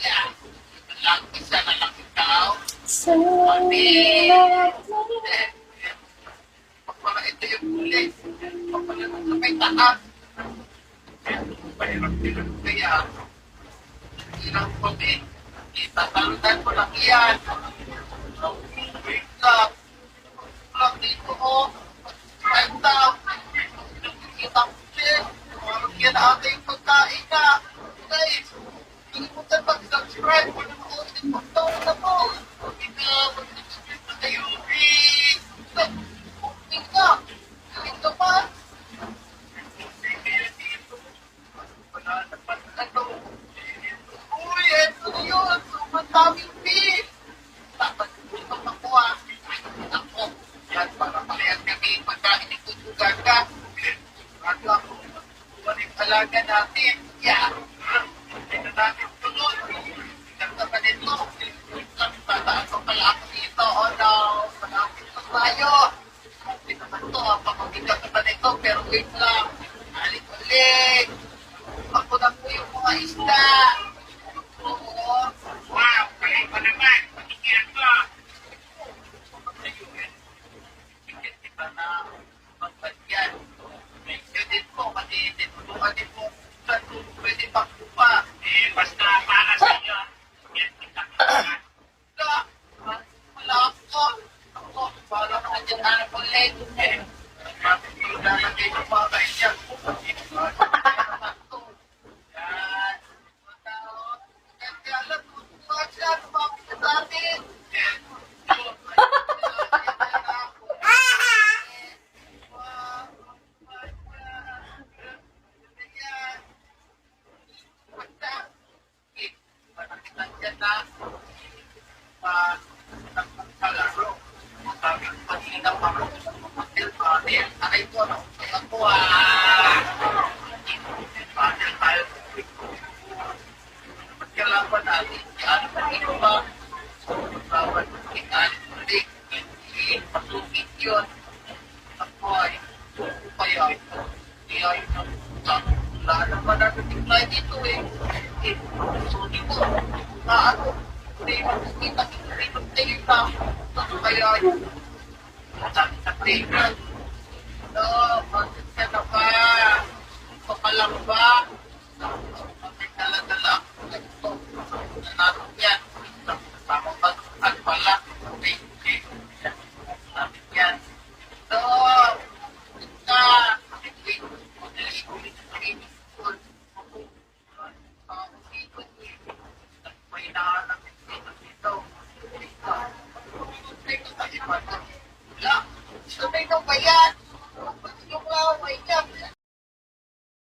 Yeah. Lang isa na lang ikaw. So, Pati. let Pagpala ito yung huli. Pagpala nung sa may taas. Mahirap din kaya. Hirap ko din. Itatalunan ko lang yan. Wait lang. Lang dito ko. Right now. Nakikita ko siya. Marang yan ating pagkain na. Guys, hindi mo tayo mag-subscribe. Wala mo ko din magtawag na po. Hindi na mag-subscribe na kayo. Hindi ka. Hindi ka pa. Wala naman ano. Uy, ito na yun. Sobrang daming beef. Dapat ito makuha. Ako. Yan, para palayan kami. Pagkain ni Kutugan ka. Ano ako. Waring alaga natin. Yeah. Hindi na natin tulog. Tingnan ka pa nito. Tataan ko pala ako dito. Oh no. Malapit na tayo. Hindi naman to. Papabigat ka pa nito. Pero wait lang. Alik-alik. Ako na po yung mga isda. Oo. Wow, kaya pa naman. Patikyan ka. Higit kita na magbagyan. Medyo din po, pati tinulungan din po saan po pwede magpupa. Basta para sa inyo. Yan, kita ka. Wala ako. Ako, para ka dyan hanap ulit. Bakit yung lalagay ng mga kaisyan ko? Yan. Kaya alam ko, mga siya, lumapit sa atin. Aray ko, ako kailangan natin yan. Ito ba? Bawat ikan, ulit, hindi, pasungit yun. Ako ay, kaya ito, kaya ito, wala naman natin tingnan dito eh. So, di mo, ano, hindi makikita, hindi magtingin na, kaya yun, sabi sa tingnan. No, bakit ka na ba? Ito ka lang ba? Bakit dala-dala ako ito? Nanalo yan. Tama ba? Ano pala? Okay, okay. Sabi yan. Ito! Ito! Wait, may nahanap dito. Ito. Wala. Sabay na ba yan?